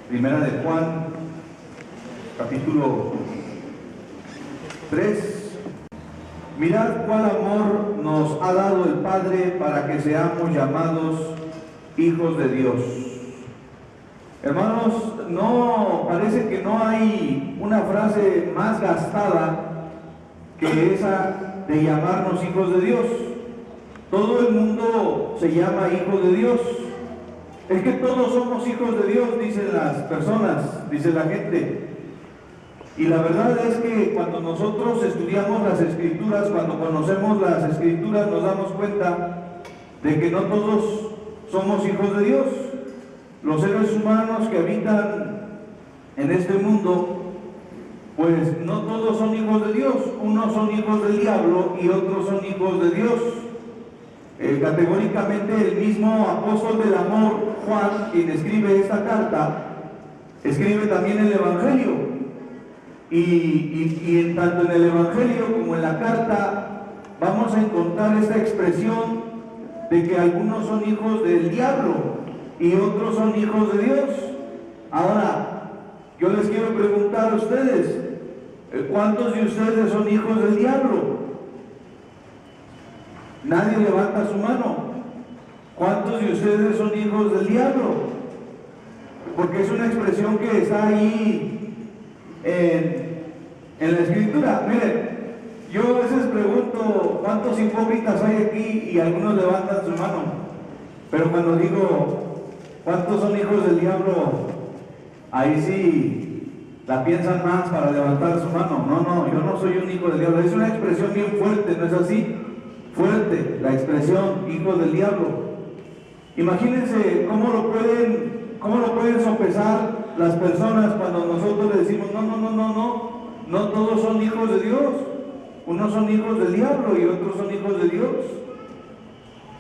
Primera de Juan, capítulo 3. Mirad cuál amor nos ha dado el Padre para que seamos llamados hijos de Dios. Hermanos, no parece que no hay una frase más gastada que esa de llamarnos hijos de Dios. Todo el mundo se llama hijo de Dios. Es que todos somos hijos de Dios, dicen las personas, dice la gente. Y la verdad es que cuando nosotros estudiamos las Escrituras, cuando conocemos las Escrituras, nos damos cuenta de que no todos somos hijos de Dios. Los seres humanos que habitan en este mundo, pues no todos son hijos de Dios. Unos son hijos del diablo y otros son hijos de Dios. Categóricamente el mismo apóstol del amor, Juan, quien escribe esta carta, escribe también el Evangelio. Y tanto en el Evangelio como en la carta vamos a encontrar esta expresión de que algunos son hijos del diablo y otros son hijos de Dios. Ahora, yo les quiero preguntar a ustedes, ¿cuántos de ustedes son hijos del diablo? Nadie levanta su mano. ¿Cuántos de ustedes son hijos del diablo? Porque es una expresión que está ahí en la Escritura. Miren, yo a veces pregunto cuántos hipócritas hay aquí y algunos levantan su mano. Pero cuando digo cuántos son hijos del diablo, ahí sí la piensan más para levantar su mano. No, yo no soy un hijo del diablo. Es una expresión bien fuerte, ¿no es así? Fuerte, la expresión hijo del diablo. Imagínense cómo lo pueden sopesar las personas cuando nosotros le decimos no todos son hijos de Dios. Unos son hijos del diablo y otros son hijos de Dios.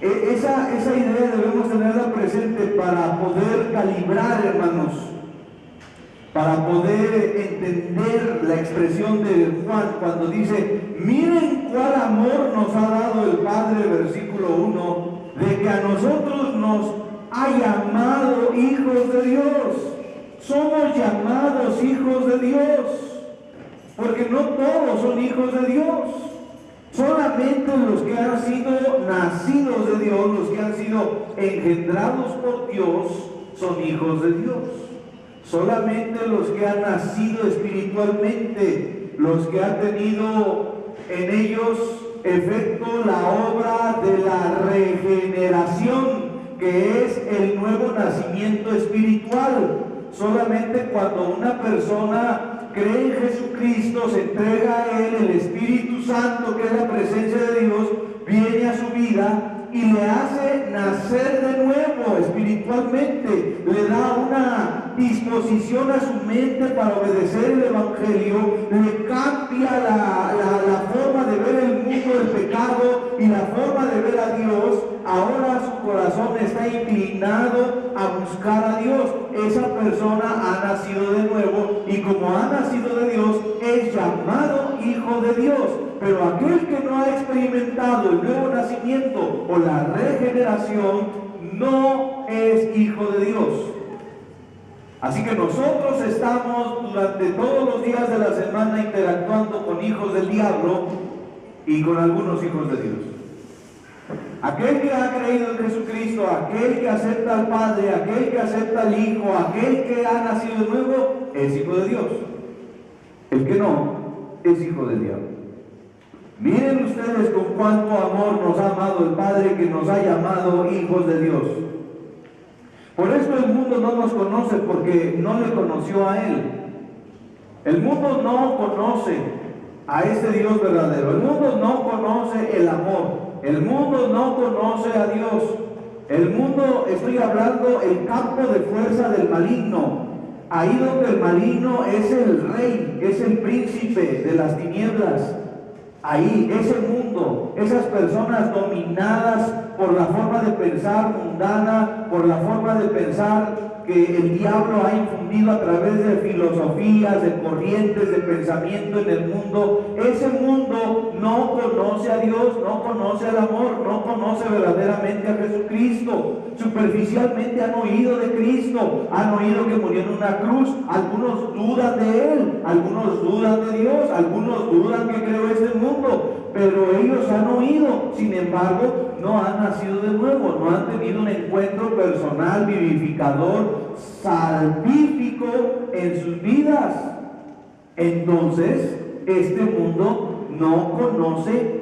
Esa idea debemos tenerla presente para poder calibrar, hermanos, para poder entender la expresión de Juan cuando dice: miren cuál amor nos ha dado el Padre, versículo 1, de que a nosotros nos ha llamado hijos de Dios. Somos llamados hijos de Dios, porque no todos son hijos de Dios. Solamente los que han sido nacidos de Dios, los que han sido engendrados por Dios, son hijos de Dios. Solamente los que han nacido espiritualmente, los que han tenido en ellos efecto la obra de la regeneración, que es el nuevo nacimiento espiritual. Solamente cuando una persona cree en Jesucristo, se entrega a Él, el Espíritu Santo, que es la presencia de Dios, viene a su vida y le hace nacer de nuevo espiritualmente, le da una disposición a su mente para obedecer el Evangelio, le cambia la forma de ver el mundo del pecado y la forma de ver a Dios. Ahora su corazón está inclinado a buscar a Dios. Esa persona ha nacido de nuevo y como ha nacido de Dios es llamado hijo de Dios. Pero aquel que no ha experimentado el nuevo nacimiento o la regeneración no es hijo de Dios. Así que nosotros estamos durante todos los días de la semana interactuando con hijos del diablo y con algunos hijos de Dios. Aquel que ha creído en Jesucristo, aquel que acepta al Padre, aquel que acepta al Hijo, aquel que ha nacido de nuevo, es hijo de Dios. El que no, es hijo del diablo. Miren ustedes con cuánto amor nos ha amado el Padre, que nos ha llamado hijos de Dios. Por eso el mundo no nos conoce, porque no le conoció a Él. El mundo no conoce a ese Dios verdadero. El mundo no conoce el amor. El mundo no conoce a Dios. El mundo, estoy hablando, el campo de fuerza del maligno. Ahí donde el maligno es el rey, es el príncipe de las tinieblas. Ahí, ese mundo, esas personas dominadas por la forma de pensar mundana, por la forma de pensar que el diablo ha infundido a través de filosofías, de corrientes de pensamiento en el mundo. Ese mundo no conoce a Dios, no conoce al amor, no conoce verdaderamente a Jesucristo. Superficialmente han oído de Cristo, han oído que murió en una una cruz. Algunos dudan de Él, algunos dudan de Dios, algunos dudan que creó este mundo, pero ellos han oído, sin embargo, no han nacido de nuevo, no han tenido un encuentro personal, vivificador, salvífico en sus vidas. Entonces, este mundo no conoce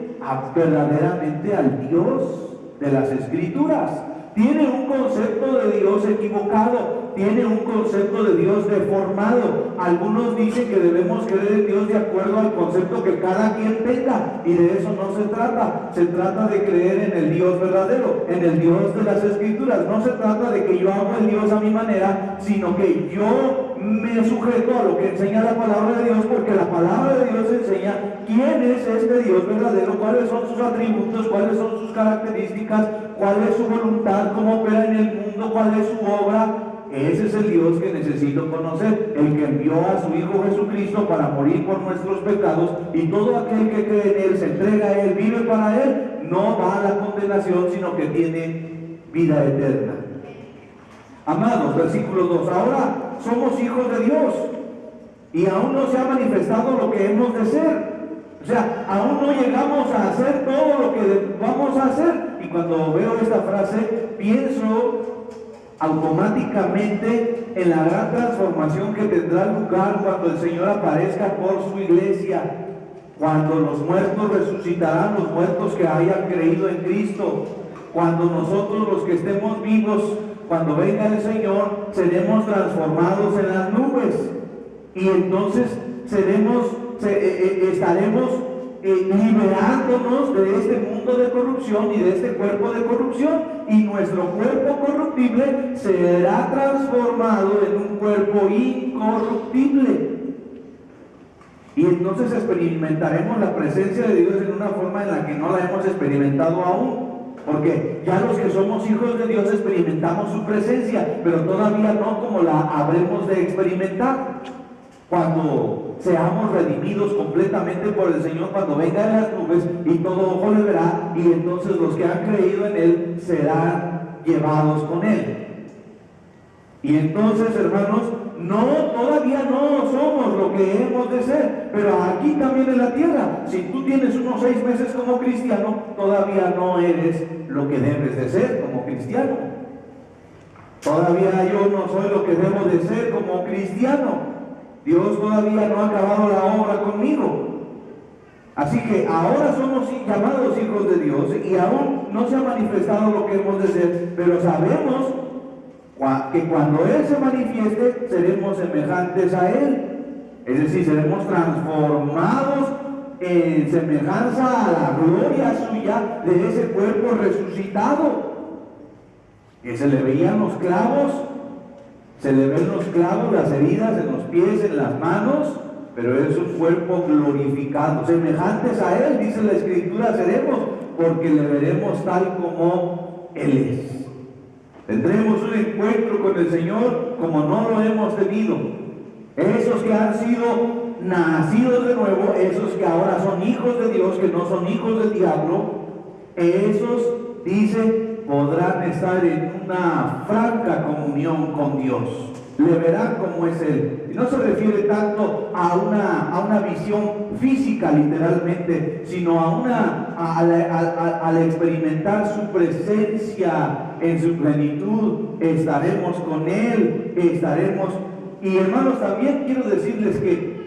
verdaderamente al Dios de las Escrituras. Tiene un concepto de Dios equivocado, tiene un concepto de Dios deformado. Algunos dicen que debemos creer en Dios de acuerdo al concepto que cada quien tenga, y de eso no se trata. Se trata de creer en el Dios verdadero, en el Dios de las Escrituras. No se trata de que yo hago el Dios a mi manera, sino que yo me sujeto a lo que enseña la palabra de Dios, porque la palabra de Dios enseña quién es este Dios verdadero, cuáles son sus atributos, cuáles son sus características, cuál es su voluntad, cómo opera en el mundo, cuál es su obra. Ese es el Dios que necesito conocer, el que envió a su Hijo Jesucristo para morir por nuestros pecados, y todo aquel que cree en Él, se entrega a Él, vive para Él, no va a la condenación, sino que tiene vida eterna. Amados, versículo 2, ahora somos hijos de Dios y aún no se ha manifestado lo que hemos de ser. O sea, aún no llegamos a hacer todo lo que vamos a hacer. Y cuando veo esta frase, pienso automáticamente en la gran transformación que tendrá lugar cuando el Señor aparezca por su iglesia, cuando los muertos resucitarán, los muertos que hayan creído en Cristo, cuando nosotros los que estemos vivos, cuando venga el Señor, seremos transformados en las nubes, y entonces estaremos liberándonos de este mundo de corrupción y de este cuerpo de corrupción, y nuestro cuerpo corruptible será transformado en un cuerpo incorruptible. Y entonces experimentaremos la presencia de Dios en una forma en la que no la hemos experimentado aún. Porque ya los que somos hijos de Dios experimentamos su presencia, pero todavía no como la habremos de experimentar cuando seamos redimidos completamente por el Señor, cuando venga en las nubes y todo ojo le verá, y entonces los que han creído en Él serán llevados con Él. Y entonces, hermanos, todavía no somos lo que hemos de ser, pero aquí también en la tierra, si tú tienes unos 6 meses como cristiano, todavía no eres lo que debes de ser como cristiano. Todavía yo no soy lo que debo de ser como cristiano. Dios todavía no ha acabado la obra conmigo. Así que ahora somos llamados hijos de Dios y aún no se ha manifestado lo que hemos de ser, pero sabemos que cuando Él se manifieste seremos semejantes a Él, es decir, seremos transformados en semejanza a la gloria suya de ese cuerpo resucitado, que se le veían los clavos, se le ven los clavos, las heridas en los pies, en las manos, pero es un cuerpo glorificado, semejantes a Él, dice la Escritura, seremos, porque le veremos tal como Él es. Tendremos un encuentro con el Señor como no lo hemos tenido. Esos que han sido nacidos de nuevo, esos que ahora son hijos de Dios, que no son hijos del diablo, esos, dice, podrán estar en una franca comunión con Dios. Le verán como es Él. Y no se refiere tanto a una visión física literalmente, sino al experimentar su presencia en su plenitud. Estaremos con Él, y hermanos, también quiero decirles que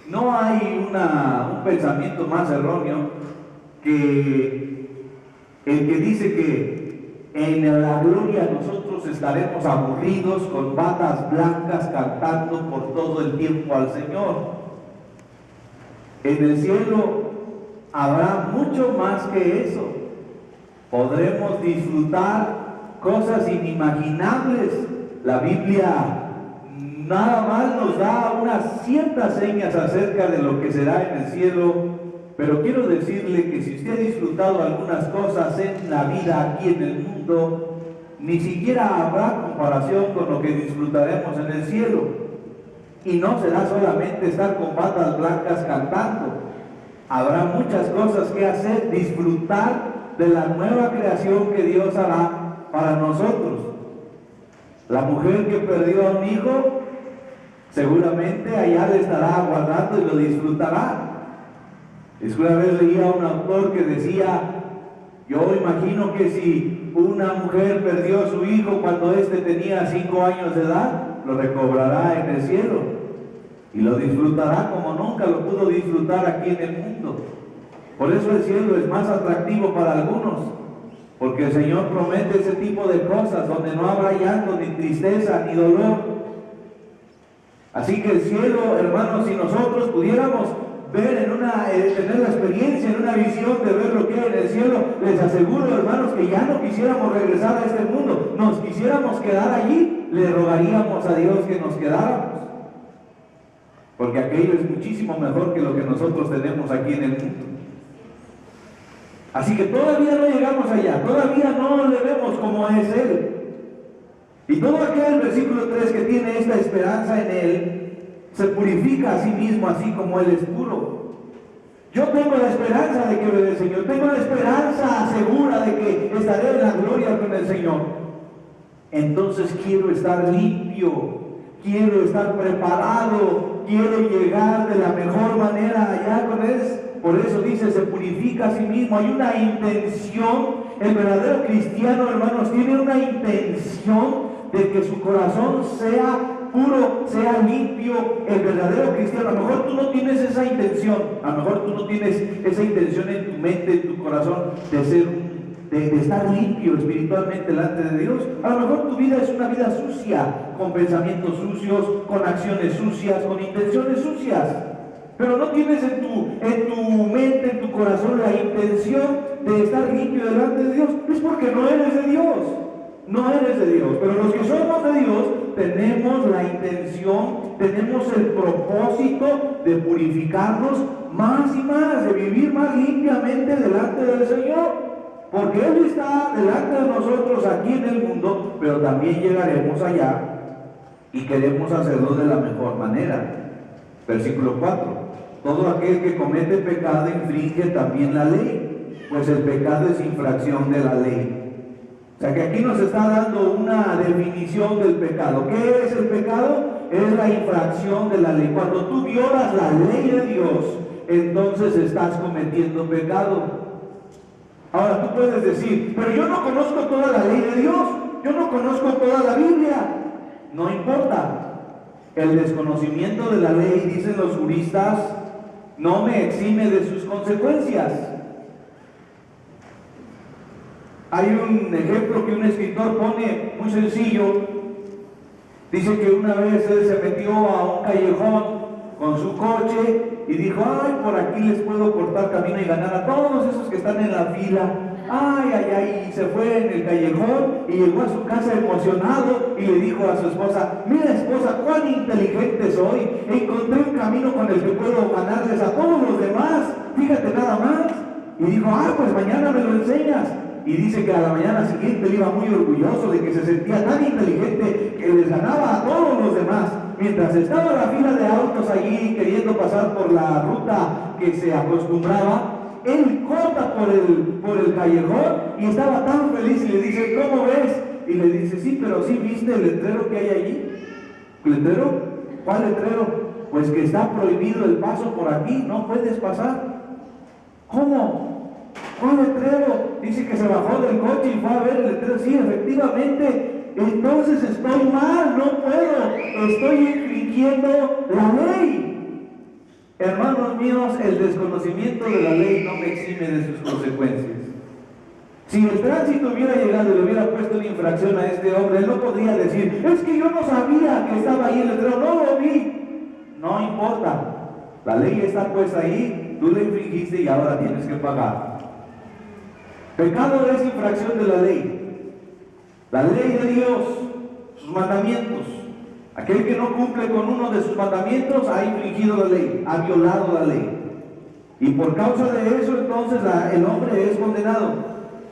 no hay un pensamiento más erróneo que el que dice que en la gloria nosotros estaremos aburridos con batas blancas cantando por todo el tiempo al Señor. En el cielo habrá mucho más que eso. Podremos disfrutar cosas inimaginables. La Biblia nada más nos da unas ciertas señas acerca de lo que será en el cielo. Pero quiero decirle que si usted ha disfrutado algunas cosas en la vida aquí en el mundo, ni siquiera habrá comparación con lo que disfrutaremos en el cielo. Y no será solamente estar con batas blancas cantando. Habrá muchas cosas que hacer, disfrutar de la nueva creación que Dios hará para nosotros. La mujer que perdió a un hijo, seguramente allá le estará aguardando y lo disfrutará. Es que una vez leía a un autor que decía, yo imagino que si una mujer perdió a su hijo cuando éste tenía 5 años de edad, lo recobrará en el cielo y lo disfrutará como nunca lo pudo disfrutar aquí en el mundo. Por eso el cielo es más atractivo para algunos, porque el Señor promete ese tipo de cosas donde no habrá llanto, ni tristeza, ni dolor. Así que el cielo, hermanos, si nosotros pudiéramos ver tener la experiencia, en una visión de ver lo que hay en el cielo, les aseguro, hermanos, que ya no quisiéramos regresar a este mundo, nos quisiéramos quedar allí, le rogaríamos a Dios que nos quedáramos, porque aquello es muchísimo mejor que lo que nosotros tenemos aquí en el mundo. Así que todavía no llegamos allá, todavía no le vemos como es Él. Y todo aquel, versículo 3, que tiene esta esperanza en Él, se purifica a sí mismo, así como Él es puro. Yo tengo la esperanza de que veré al Señor, tengo la esperanza segura de que estaré en la gloria con el Señor. Entonces quiero estar limpio, quiero estar preparado, quiero llegar de la mejor manera allá con Él. Por eso dice, se purifica a sí mismo. Hay una intención. El verdadero cristiano, hermanos, tiene una intención de que su corazón sea puro, sea limpio. El verdadero cristiano, a lo mejor tú no tienes esa intención, a lo mejor tú no tienes esa intención en tu mente, en tu corazón, de estar limpio espiritualmente delante de Dios. A lo mejor tu vida es una vida sucia, con pensamientos sucios, con acciones sucias, con intenciones sucias. Pero no tienes en tu mente, en tu corazón, la intención de estar limpio delante de Dios. Es porque no eres de Dios. No eres de Dios. Pero los que somos de Dios tenemos la intención, tenemos el propósito de purificarnos más y más, de vivir más limpiamente delante del Señor. Porque Él está delante de nosotros aquí en el mundo, pero también llegaremos allá y queremos hacerlo de la mejor manera. Versículo 4. Todo aquel que comete pecado infringe también la ley, pues el pecado es infracción de la ley. O sea que aquí nos está dando una definición del pecado. ¿Qué es el pecado? Es la infracción de la ley. Cuando tú violas la ley de Dios, entonces estás cometiendo pecado. Ahora tú puedes decir, pero yo no conozco toda la ley de Dios, yo no conozco toda la Biblia. No importa. El desconocimiento de la ley, dicen los juristas, no me exime de sus consecuencias. Hay un ejemplo que un escritor pone muy sencillo. Dice que una vez él se metió a un callejón con su coche y dijo, ay, por aquí les puedo cortar camino y ganar a todos esos que están en la fila. Ay, ay, ay, y se fue en el callejón y llegó a su casa emocionado y le dijo a su esposa, mira esposa, cuán inteligente soy, encontré un camino con el que puedo ganarles a todos los demás, fíjate nada más. Y dijo, ah, pues mañana me lo enseñas. Y dice que a la mañana siguiente él iba muy orgulloso de que se sentía tan inteligente que les ganaba a todos los demás. Mientras estaba la fila de autos allí queriendo pasar por la ruta que se acostumbraba, él corta por el callejón y estaba tan feliz y le dice, ¿cómo ves? Y le dice, sí, pero ¿sí viste el letrero que hay allí? ¿Letrero? ¿Cuál letrero? Pues que está prohibido el paso por aquí, no puedes pasar. ¿Cómo? ¿Cuál letrero? Dice que se bajó del coche y fue a ver el letrero. Sí, efectivamente, entonces estoy mal, no puedo, estoy infringiendo la ley. Hermanos míos, el desconocimiento de la ley no me exime de sus consecuencias. Si el tránsito hubiera llegado y le hubiera puesto una infracción a este hombre, él no podría decir, es que yo no sabía que estaba ahí el letrero, no lo vi. No importa, la ley está puesta ahí, tú la infringiste y ahora tienes que pagar. Pecado es infracción de la ley. La ley de Dios, sus mandamientos. Aquel que no cumple con uno de sus mandamientos ha infringido la ley, ha violado la ley. Y por causa de eso entonces el hombre es condenado.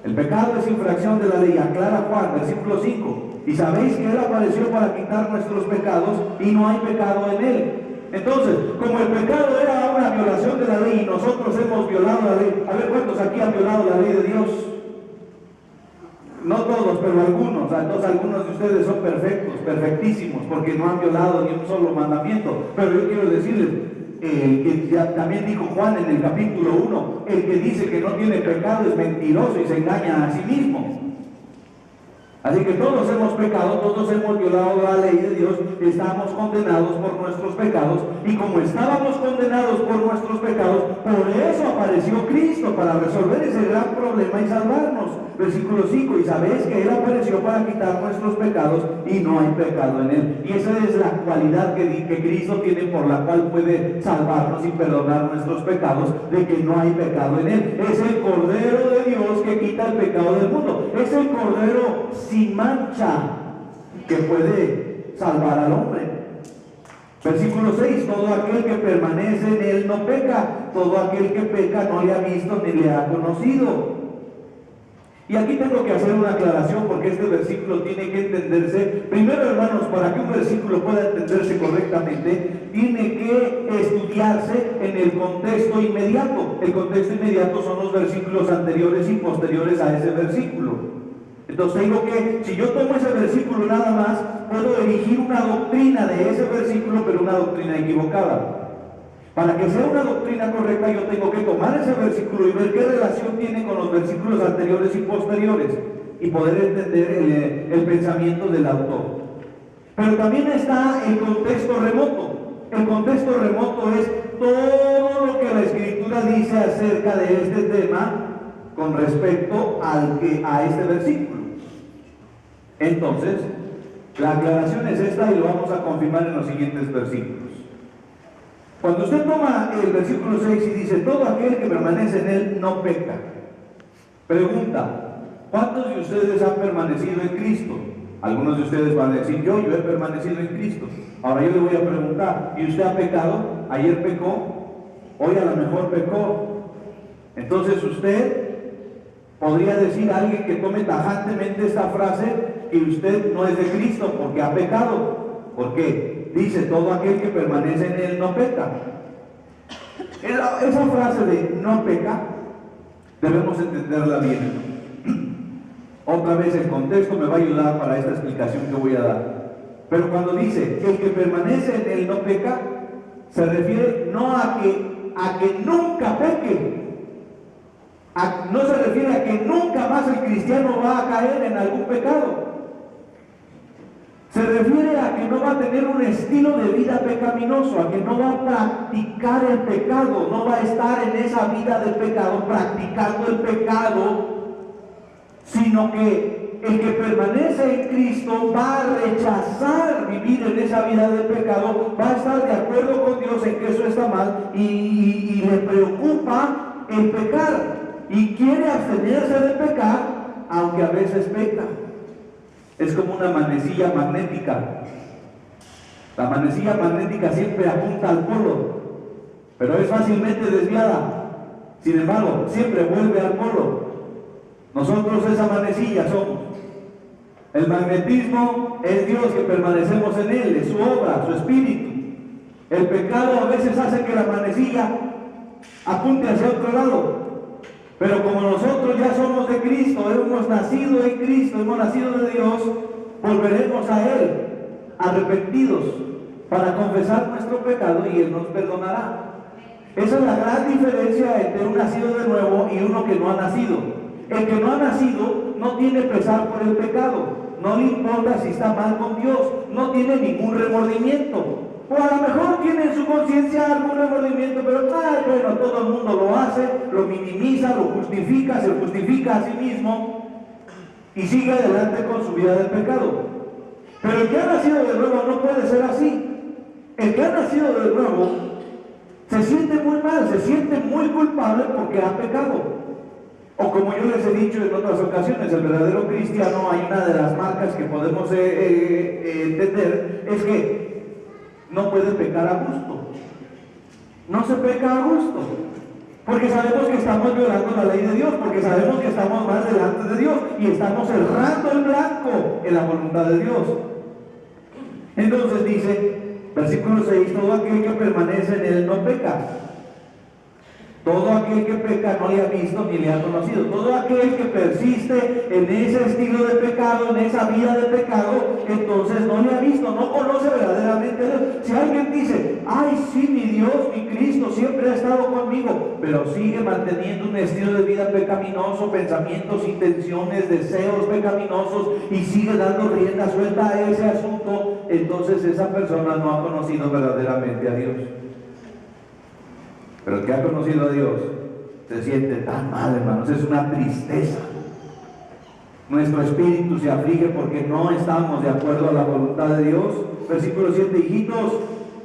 El pecado es infracción de la ley, aclara Juan, versículo 5. Y sabéis que Él apareció para quitar nuestros pecados y no hay pecado en Él. Entonces, como el pecado era una violación de la ley y nosotros hemos violado la ley, a ver cuántos aquí han violado la ley de Dios. No todos, pero algunos. Entonces algunos de ustedes son perfectos, perfectísimos, porque no han violado ni un solo mandamiento. Pero yo quiero decirles, que ya también dijo Juan en el capítulo 1, el que dice que no tiene pecado es mentiroso y se engaña a sí mismo. Así que todos hemos pecado, todos hemos violado la ley de Dios, estamos condenados por nuestros pecados, y como estábamos condenados por nuestros pecados, por eso apareció Cristo, para resolver ese gran problema y salvarnos. Versículo 5, y sabéis que Él apareció para quitar nuestros pecados y no hay pecado en Él. Y esa es la cualidad que Cristo tiene, por la cual puede salvarnos y perdonar nuestros pecados, de que no hay pecado en Él. Es el Cordero de Dios que quita el pecado del mundo. Es el Cordero sin mancha que puede salvar al hombre. Versículo 6, todo aquel que permanece en Él no peca, todo aquel que peca no le ha visto ni le ha conocido. Y aquí tengo que hacer una aclaración, porque este versículo tiene que entenderse. Primero, hermanos, para que un versículo pueda entenderse correctamente, tiene que estudiarse en el contexto inmediato. El contexto inmediato son los versículos anteriores y posteriores a ese versículo. Entonces digo que si yo tomo ese versículo nada más, puedo erigir una doctrina de ese versículo, pero una doctrina equivocada. Para que sea una doctrina correcta, yo tengo que tomar ese versículo y ver qué relación tiene con los versículos anteriores y posteriores, y poder entender el pensamiento del autor. Pero también está el contexto remoto. El contexto remoto es todo lo que la Escritura dice acerca de este tema con respecto a este versículo. Entonces, la aclaración es esta, y lo vamos a confirmar en los siguientes versículos. Cuando usted toma el versículo 6 y dice, todo aquel que permanece en Él no peca. Pregunta, ¿cuántos de ustedes han permanecido en Cristo? Algunos de ustedes van a decir, yo he permanecido en Cristo. Ahora yo le voy a preguntar, ¿y usted ha pecado? ¿Ayer pecó? ¿Hoy a lo mejor pecó? Entonces usted podría decir a alguien que tome tajantemente esta frase, que usted no es de Cristo porque ha pecado. ¿Por qué? Dice, todo aquel que permanece en Él no peca. Esa frase de no peca, debemos entenderla bien. Otra vez el contexto me va a ayudar para esta explicación que voy a dar. Pero cuando dice, el que permanece en Él no peca, se refiere no a que nunca peque. No se refiere a que nunca más el cristiano va a caer en algún pecado. Se refiere a que no va a tener un estilo de vida pecaminoso, a que no va a practicar el pecado, no va a estar en esa vida del pecado practicando el pecado, sino que el que permanece en Cristo va a rechazar vivir en esa vida del pecado, va a estar de acuerdo con Dios en que eso está mal, y le preocupa el pecar, y quiere abstenerse de pecar, aunque a veces peca. Es como una manecilla magnética. La manecilla magnética siempre apunta al polo, pero es fácilmente desviada. Sin embargo, siempre vuelve al polo. Nosotros esa manecilla somos. El magnetismo es Dios, que permanecemos en Él, es su obra, su espíritu. El pecado a veces hace que la manecilla apunte hacia otro lado. Pero como nosotros ya somos de Cristo, hemos nacido en Cristo, hemos nacido de Dios, volveremos a Él, arrepentidos, para confesar nuestro pecado, y Él nos perdonará. Esa es la gran diferencia entre un nacido de nuevo y uno que no ha nacido. El que no ha nacido no tiene pesar por el pecado, no le importa si está mal con Dios, no tiene ningún remordimiento. O a lo mejor tiene en su conciencia algún remordimiento, pero bueno, todo el mundo lo hace, lo minimiza, lo justifica, se justifica a sí mismo y sigue adelante con su vida del pecado. Pero el que ha nacido de nuevo no puede ser así. El que ha nacido de nuevo se siente muy mal, se siente muy culpable porque ha pecado. O como yo les he dicho en otras ocasiones, el verdadero cristiano, hay una de las marcas que podemos entender, es que no puede pecar a gusto. No se peca a gusto, porque sabemos que estamos violando la ley de Dios, porque sabemos que estamos mal delante de Dios y estamos errando el blanco en la voluntad de Dios. Entonces dice, versículo 6, todo aquel que permanece en Él no peca. Todo aquel que peca no le ha visto ni le ha conocido. Todo aquel que persiste en ese estilo de pecado, en esa vida de pecado, entonces no le ha visto, no conoce verdaderamente a Dios. Si alguien dice, ay sí, mi Dios, mi Cristo siempre ha estado conmigo, pero sigue manteniendo un estilo de vida pecaminoso, pensamientos, intenciones, deseos pecaminosos, y sigue dando rienda suelta a ese asunto, entonces esa persona no ha conocido verdaderamente a Dios. Pero el que ha conocido a Dios se siente tan mal, hermanos, es una tristeza. Nuestro espíritu se aflige porque no estamos de acuerdo a la voluntad de Dios. Versículo 7, hijitos,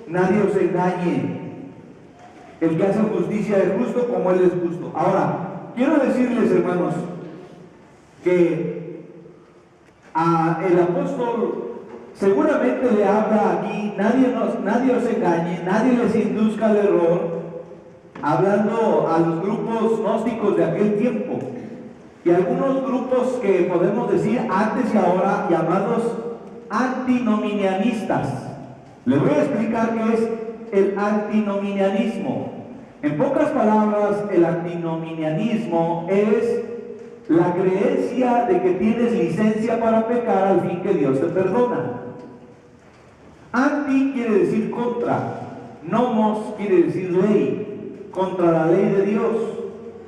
nadie os engañe. El que hace justicia es justo como Él es justo. Ahora, quiero decirles, hermanos, que el apóstol seguramente le habla aquí, nadie os engañe, nadie les induzca al error, hablando a los grupos gnósticos de aquel tiempo y algunos grupos que podemos decir antes y ahora llamados antinomianistas. Les voy a explicar qué es el antinomianismo. En pocas palabras, el antinomianismo es la creencia de que tienes licencia para pecar al fin que Dios te perdona. Anti quiere decir contra, nomos quiere decir ley, contra la ley de Dios.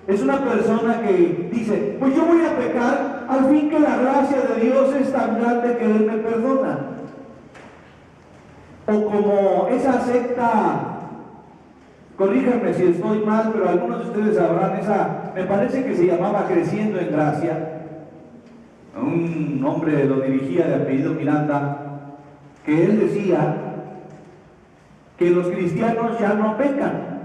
Es una persona que dice, pues yo voy a pecar al fin que la gracia de Dios es tan grande que Él me perdona. O como esa secta, corríjanme si estoy mal, pero algunos de ustedes sabrán, me parece que se llamaba Creciendo en Gracia. Un hombre lo dirigía de apellido Miranda, que él decía que los cristianos ya no pecan,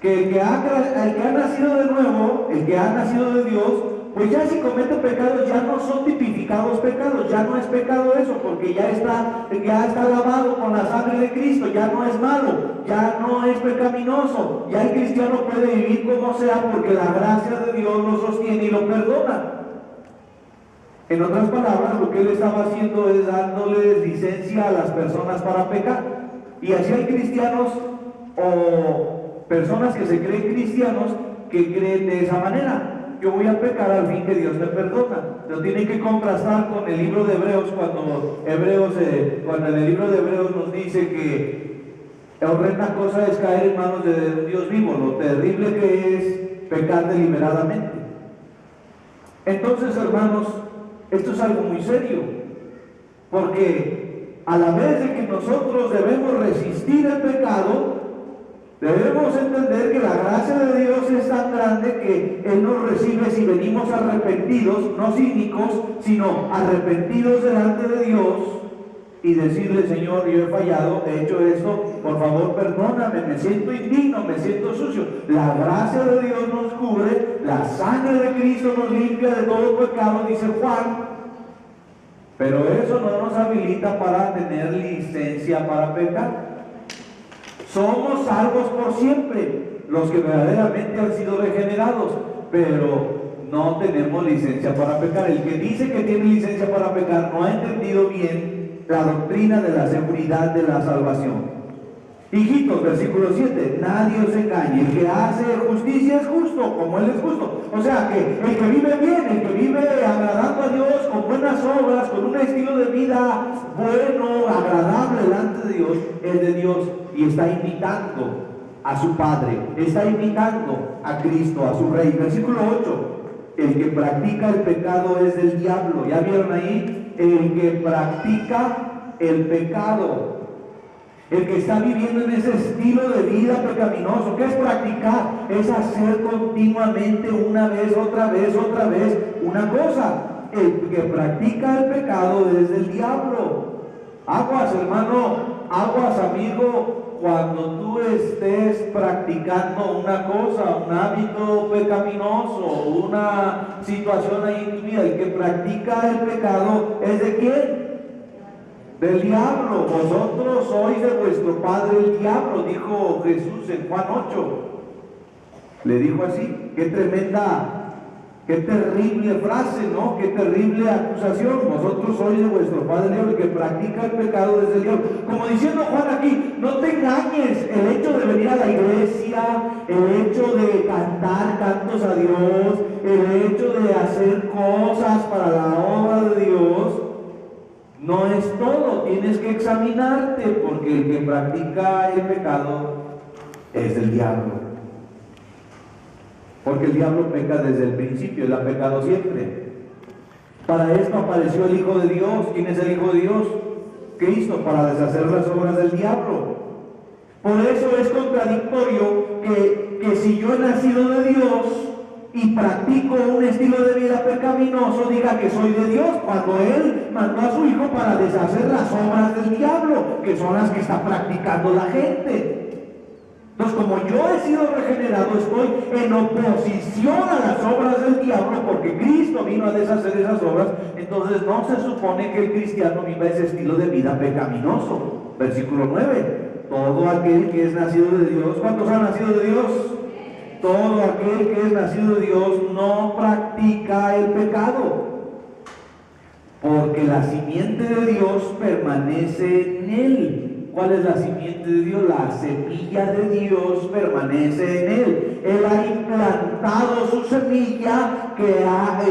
que el que ha nacido de nuevo, el que ha nacido de Dios, pues ya si comete pecados ya no son tipificados pecados, ya no es pecado eso, porque ya está lavado con la sangre de Cristo, ya no es malo, ya no es pecaminoso, ya el cristiano puede vivir como sea porque la gracia de Dios lo sostiene y lo perdona. En otras palabras, lo que él estaba haciendo es dándoles licencia a las personas para pecar. Y así hay cristianos o personas que se creen cristianos que creen de esa manera. Yo voy a pecar al fin que Dios me perdona. Lo tienen que contrastar con el libro de Hebreos, cuando en el libro de Hebreos nos dice que horrenda cosa es caer en manos de un Dios vivo, lo terrible que es pecar deliberadamente. Entonces, hermanos, esto es algo muy serio, porque a la vez de que nosotros debemos resistir el pecado, debemos entender que la gracia de Dios es tan grande que Él nos recibe si venimos arrepentidos, no cínicos, sino arrepentidos delante de Dios y decirle, Señor, yo he fallado, he hecho esto, por favor perdóname, me siento indigno, me siento sucio. La gracia de Dios nos cubre, la sangre de Cristo nos limpia de todo pecado, dice Juan, pero eso no nos habilita para tener licencia para pecar. Somos salvos por siempre, los que verdaderamente han sido regenerados, pero no tenemos licencia para pecar. El que dice que tiene licencia para pecar no ha entendido bien la doctrina de la seguridad de la salvación. Hijitos, versículo 7, nadie os engañe, el que hace justicia es justo, como Él es justo. O sea que el que vive bien, el que vive agradando a Dios, con buenas obras, con un estilo de vida bueno, agradable delante de Dios, es de Dios y está imitando a su Padre, está imitando a Cristo, a su Rey. Versículo 8, el que practica el pecado es del diablo. ¿Ya vieron ahí? El que practica el pecado. El que está viviendo en ese estilo de vida pecaminoso. ¿Qué es practicar? Es hacer continuamente una vez, otra vez, una cosa. El que practica el pecado es del diablo. Aguas, hermano, aguas, amigo, cuando tú estés practicando una cosa, un hábito pecaminoso, una situación ahí en tu vida. El que practica el pecado es ¿de quién? Del diablo. Vosotros sois de vuestro padre el diablo, dijo Jesús en Juan 8. Le dijo así. Qué tremenda Qué terrible frase, ¿no? Qué terrible acusación. Vosotros sois de vuestro padre el diablo, que practica el pecado desde el diablo. Como diciendo Juan aquí, no te engañes. El hecho de venir a la iglesia, el hecho de cantar cantos a Dios, el hecho de hacer cosas para la obra de Dios, no es todo. Tienes que examinarte, porque el que practica el pecado es del diablo. Porque el diablo peca desde el principio, él ha pecado siempre. Para esto apareció el Hijo de Dios. ¿Quién es el Hijo de Dios? Cristo, para deshacer las obras del diablo. Por eso es contradictorio que si yo he nacido de Dios y practico un estilo de vida pecaminoso, diga que soy de Dios, cuando Él mandó a su Hijo para deshacer las obras del diablo, que son las que está practicando la gente. Entonces, como yo he sido regenerado, estoy en oposición a las obras del diablo, porque Cristo vino a deshacer esas obras. Entonces no se supone que el cristiano viva ese estilo de vida pecaminoso. Versículo 9: todo aquel que es nacido de Dios. ¿Cuántos han nacido de Dios? Todo aquel que es nacido de Dios no practica el pecado, porque la simiente de Dios permanece en él. ¿Cuál es la simiente de Dios? La semilla de Dios permanece en él. Él ha implantado su semilla que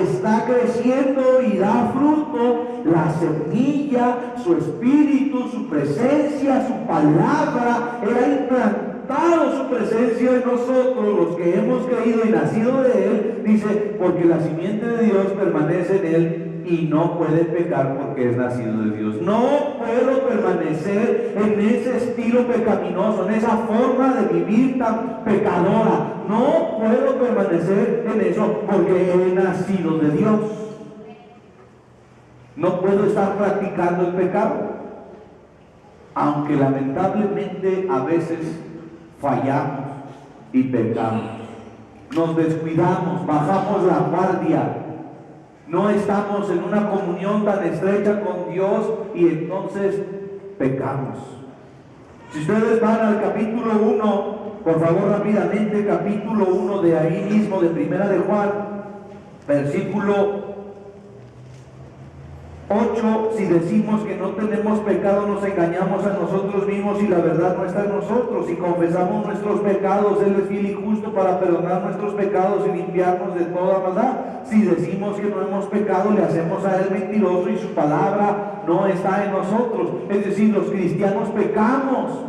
está creciendo y da fruto. La semilla, su espíritu, su presencia, su palabra. Él ha implantado su presencia en nosotros, los que hemos creído y nacido de él. Dice, porque la simiente de Dios permanece en él y no puede pecar porque es nacido de Dios. No puedo permanecer en ese estilo pecaminoso, en esa forma de vivir tan pecadora. No puedo permanecer en eso porque he nacido de Dios. No puedo estar practicando el pecado, aunque lamentablemente a veces fallamos y pecamos. Nos descuidamos, bajamos la guardia. No estamos en una comunión tan estrecha con Dios y entonces pecamos. Si ustedes van al capítulo 1, por favor rápidamente, capítulo 1 de ahí mismo, de Primera de Juan, versículo 8, si decimos que no tenemos pecado, nos engañamos a nosotros mismos y la verdad no está en nosotros. Si confesamos nuestros pecados, Él es fiel y justo para perdonar nuestros pecados y limpiarnos de toda maldad. Si decimos que no hemos pecado, le hacemos a Él mentiroso y su palabra no está en nosotros. Es decir, los cristianos pecamos.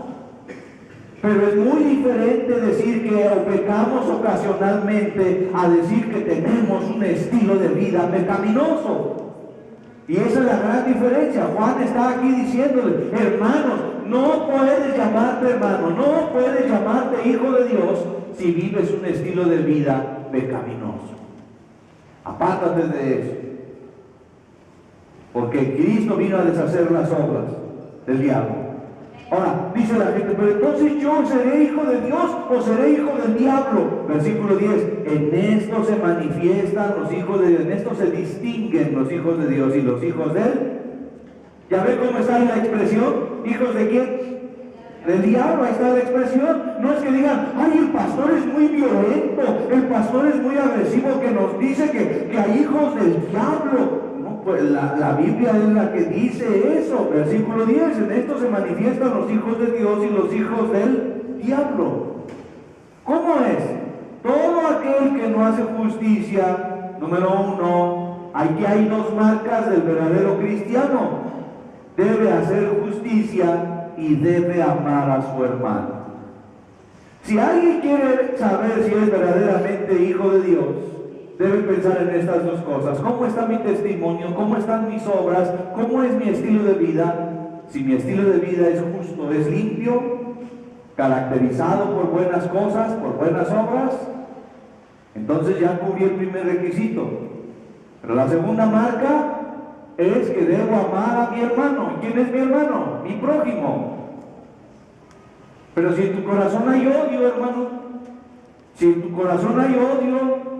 Pero es muy diferente decir que pecamos ocasionalmente a decir que tenemos un estilo de vida pecaminoso. Y esa es la gran diferencia. Juan está aquí diciéndole, hermanos, no puedes llamarte hermano, no puedes llamarte hijo de Dios si vives un estilo de vida pecaminoso. Apártate de eso. Porque Cristo vino a deshacer las obras del diablo. Ahora, dice la gente, pero entonces yo seré hijo de Dios o seré hijo del diablo. Versículo 10, en esto se manifiestan los hijos de Dios, en esto se distinguen los hijos de Dios y los hijos de Él. ¿Ya ve cómo está la expresión? ¿Hijos de quién? Del diablo. Ahí está la expresión. No es que digan, ay, el pastor es muy violento, el pastor es muy agresivo, que nos dice que hay hijos del diablo. Pues la Biblia es la que dice eso. Versículo 10, en esto se manifiestan los hijos de Dios y los hijos del diablo. ¿Cómo es? Todo aquel que no hace justicia, número 1, aquí hay dos marcas del verdadero cristiano: debe hacer justicia y debe amar a su hermano. Si alguien quiere saber si es verdaderamente hijo de Dios, debe pensar en estas dos cosas. ¿Cómo está mi testimonio? ¿Cómo están mis obras? ¿Cómo es mi estilo de vida? Si mi estilo de vida es justo, es limpio, caracterizado por buenas cosas, por buenas obras, entonces ya cubrí el primer requisito. Pero la segunda marca es que debo amar a mi hermano. ¿Quién es mi hermano? Mi prójimo. Pero si en tu corazón hay odio, hermano, si en tu corazón hay odio,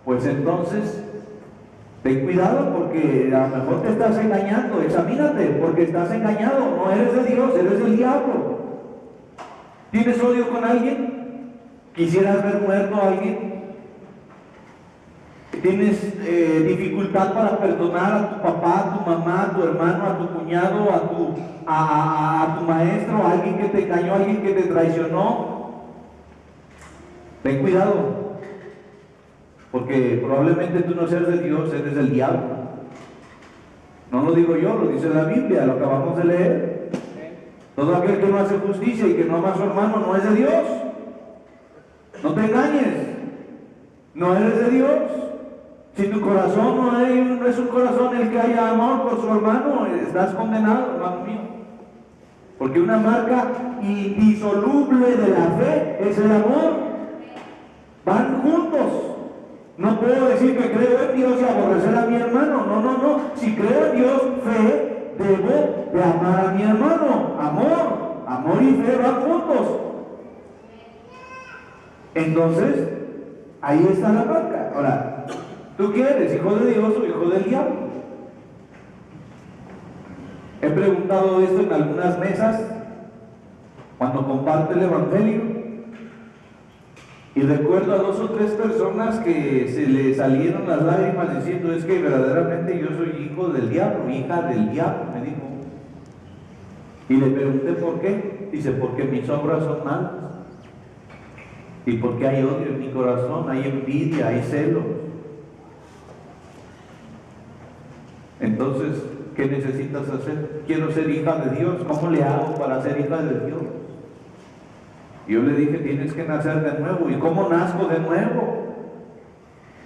pues entonces ten cuidado, porque a lo mejor te estás engañando. Examínate, porque estás engañado. No eres de Dios, eres del diablo. ¿Tienes odio con alguien? ¿Quisieras ver muerto a alguien? tienes dificultad para perdonar a tu papá, a tu mamá, a tu hermano, a tu cuñado, a tu maestro, a alguien que te engañó, a alguien que te traicionó, ten cuidado, porque probablemente tú no seas de Dios, eres del diablo. No lo digo yo, lo dice la Biblia, lo acabamos de leer. Todo aquel que no hace justicia y que no ama a su hermano no es de Dios. No te engañes, no eres de Dios. Si tu corazón no es un corazón el que haya amor por su hermano, estás condenado, hermano mío. Porque una marca indisoluble de la fe es el amor. Van juntos. No puedo decir que creo en Dios y aborrecer a mi hermano. No. Si creo en Dios, fe, debo de amar a mi hermano. Amor y fe van juntos. Entonces, ahí está la marca. Ahora, ¿tú qué eres? ¿Hijo de Dios o hijo del diablo? He preguntado esto en algunas mesas cuando comparte el Evangelio. Y recuerdo a 2 o 3 personas que se le salieron las lágrimas diciendo: es que verdaderamente yo soy hijo del diablo, hija del diablo, me dijo. Y le pregunté por qué. Dice: porque mis obras son malas. Y porque hay odio en mi corazón, hay envidia, hay celos. Entonces, ¿qué necesitas hacer? Quiero ser hija de Dios. ¿Cómo le hago para ser hija de Dios? Yo le dije: tienes que nacer de nuevo. ¿Y cómo nazco de nuevo?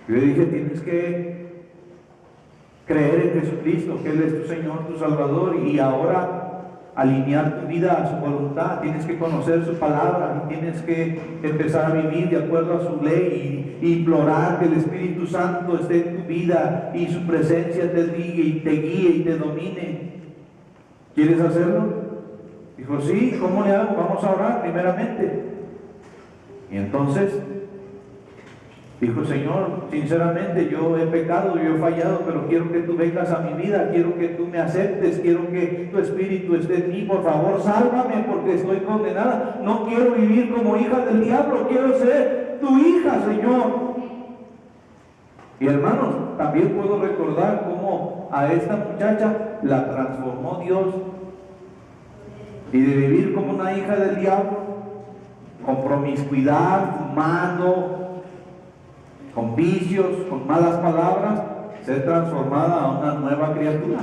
Yo le dije: tienes que creer en Jesucristo, que Él es tu Señor, tu Salvador, y ahora alinear tu vida a su voluntad. Tienes que conocer su palabra y tienes que empezar a vivir de acuerdo a su ley y implorar que el Espíritu Santo esté en tu vida y su presencia te guíe y te domine. ¿Quieres hacerlo? Dijo: sí. ¿Cómo le hago? Vamos a orar primeramente. Y entonces dijo: Señor, sinceramente yo he pecado, yo he fallado, pero quiero que tú vengas a mi vida, quiero que tú me aceptes, quiero que tu Espíritu esté en mí. Por favor, sálvame, porque estoy condenada. No quiero vivir como hija del diablo, quiero ser tu hija, Señor. Y hermanos, también puedo recordar cómo a esta muchacha la transformó Dios. Y de vivir como una hija del diablo, con promiscuidad, fumando, con vicios, con malas palabras, ser transformada a una nueva criatura.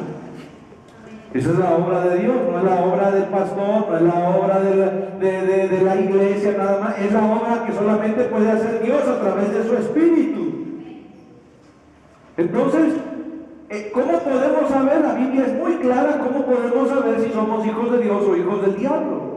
Esa es la obra de Dios, no es la obra del pastor, no es la obra de la iglesia, nada más. Es la obra que solamente puede hacer Dios a través de su Espíritu. Entonces, ¿cómo podemos saber? La Biblia es muy clara. ¿Cómo podemos saber si somos hijos de Dios o hijos del diablo?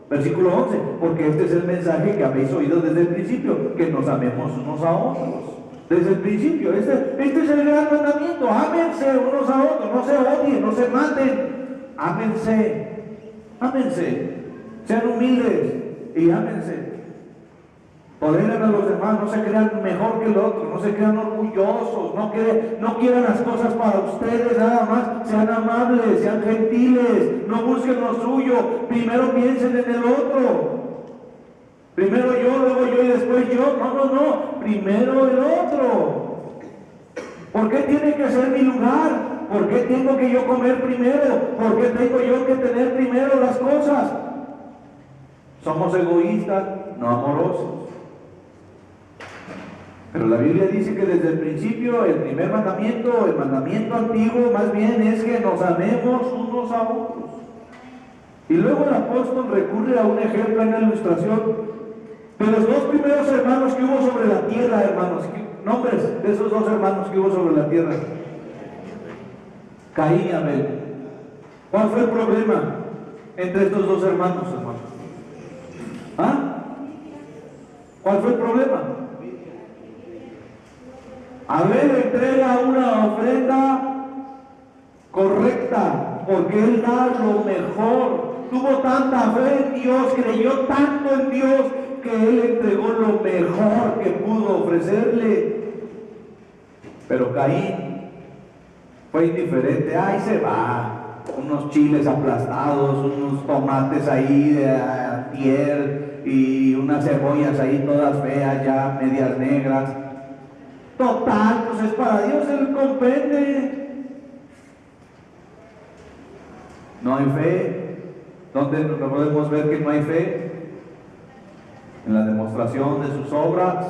Versículo 11: porque este es el mensaje que habéis oído desde el principio, que nos amemos unos a otros. Desde el principio, este es el gran mandamiento: ámense unos a otros, no se odien, no se maten, ámense, sean humildes y ámense. Toleren a los demás, no se crean mejor que el otro, no se crean orgullosos, no quieran las cosas para ustedes nada más, sean amables, sean gentiles, no busquen lo suyo, primero piensen en el otro. Primero yo, luego yo y después yo. No, primero el otro. ¿Por qué tiene que ser mi lugar? ¿Por qué tengo que yo comer primero? ¿Por qué tengo yo que tener primero las cosas? Somos egoístas, no amorosos. Pero la Biblia dice que desde el principio el primer mandamiento, el mandamiento antiguo más bien, es que nos amemos unos a otros. Y luego el apóstol recurre a un ejemplo en la ilustración de los 2 primeros hermanos que hubo sobre la tierra, hermanos. Nombres de esos 2 hermanos que hubo sobre la tierra: Caín y Abel. ¿Cuál fue el problema entre estos 2 hermanos, hermanos? ¿Cuál fue el problema? Abel entrega una ofrenda correcta, porque él da lo mejor. Tuvo tanta fe en Dios, creyó tanto en Dios, que él entregó lo mejor que pudo ofrecerle. Pero Caín fue indiferente. Ahí se va, unos chiles aplastados, unos tomates ahí de antier y unas cebollas ahí todas feas, ya medias negras. Total, pues es para Dios, Él comprende. No hay fe. ¿Dónde podemos ver que no hay fe? En la demostración de sus obras.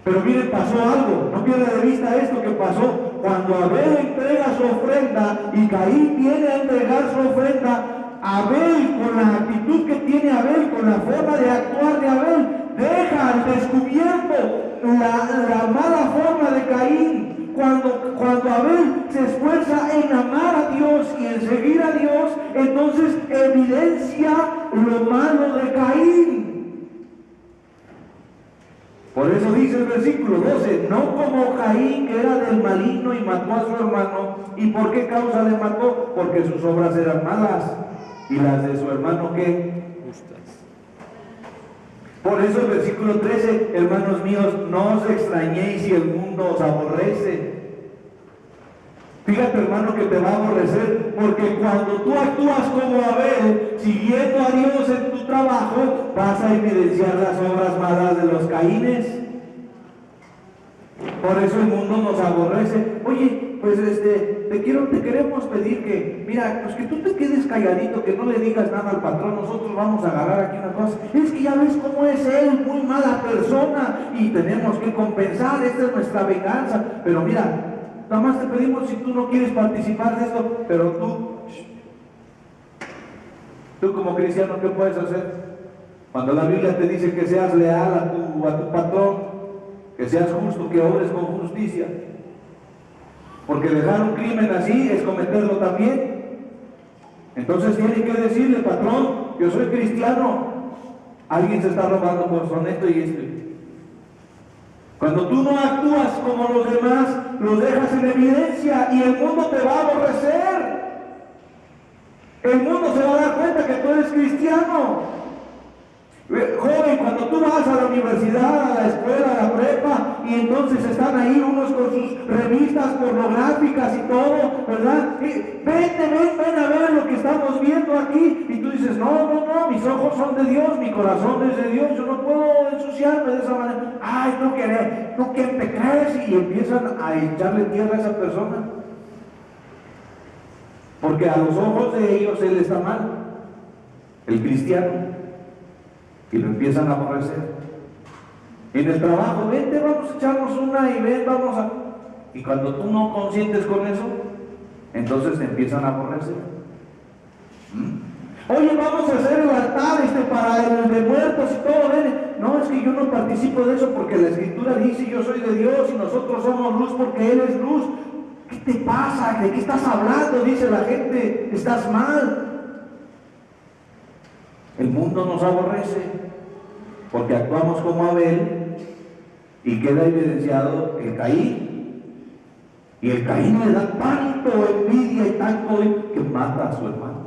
Pero miren, pasó algo, no pierda de vista esto que pasó cuando Abel entrega su ofrenda y Caín viene a entregar su ofrenda. Abel, con la actitud que tiene Abel, con la forma de actuar de Abel, deja al descubierto la mala forma de Caín. Cuando Abel se esfuerza en amar a Dios y en seguir a Dios, entonces evidencia lo malo de Caín. Por eso dice el versículo 12, no como Caín, que era del maligno y mató a su hermano. ¿Y por qué causa le mató? Porque sus obras eran malas. ¿Y las de su hermano qué? Justas. Por eso el versículo 13, hermanos míos, no os extrañéis si el mundo os aborrece. Fíjate, hermano, que te va a aborrecer, porque cuando tú actúas como Abel, siguiendo a Dios en tu trabajo, vas a evidenciar las obras malas de los Caínes. Por eso el mundo nos aborrece. Oye, pues te queremos pedir que, mira, pues que tú te quedes calladito, que no le digas nada al patrón, nosotros vamos a agarrar aquí una cosa. Es que ya ves cómo es él, muy mala persona, y tenemos que compensar, esta es nuestra venganza. Pero mira, nada más te pedimos si tú no quieres participar de esto, pero tú como cristiano, ¿qué puedes hacer? Cuando la Biblia te dice que seas leal a tu patrón, que seas justo, que obres con justicia, porque dejar un crimen así es cometerlo también. Entonces tiene que decirle, patrón, yo soy cristiano, alguien se está robando con esto y esto. Cuando tú no actúas como los demás, los dejas en evidencia y el mundo te va a aborrecer. El mundo se va a dar cuenta que tú eres cristiano. Joven, cuando tú vas a la universidad, a la escuela, a la prepa, y entonces están ahí unos con sus revistas pornográficas y todo, ¿verdad? Ven a ver lo que estamos viendo aquí. Y tú dices, no, mis ojos son de Dios, mi corazón es de Dios, yo no puedo ensuciarme de esa manera. Ay, ¿tú qué te crees? Y empiezan a echarle tierra a esa persona. Porque a los ojos de ellos él está mal, el cristiano. Y lo empiezan a aborrecer. En el trabajo, vente, vamos a echarnos una y ven, Y cuando tú no consientes con eso, entonces te empiezan a aborrecer. Oye, vamos a hacer el altar para el de muertos y todo, ven. No, es que yo no participo de eso porque la Escritura dice, yo soy de Dios y nosotros somos luz porque Él es luz. ¿Qué te pasa? ¿De qué estás hablando? Dice la gente, estás mal. El mundo nos aborrece porque actuamos como Abel y queda evidenciado el Caín. Y el Caín le da tanto envidia y tanto que mata a su hermano.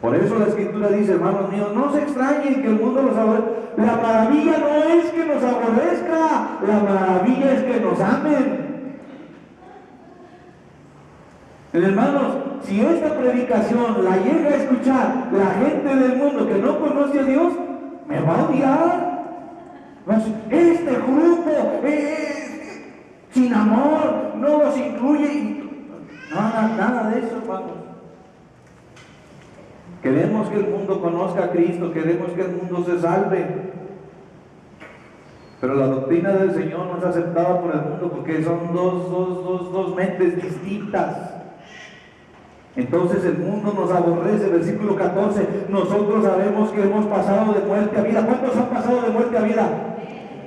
Por eso la Escritura dice, hermanos míos, no se extrañen que el mundo los aborrezca. La maravilla no es que nos aborrezca, la maravilla es que nos amen. Hermanos, si esta predicación la llega a escuchar la gente del mundo que no conoce a Dios, me va a odiar. Este grupo sin amor no los incluye. Nada de eso, hermanos. Queremos que el mundo conozca a Cristo, queremos que el mundo se salve. Pero la doctrina del Señor no es aceptada por el mundo porque son dos mentes distintas. Entonces el mundo nos aborrece. Versículo 14, nosotros sabemos que hemos pasado de muerte a vida. ¿Cuántos han pasado de muerte a vida?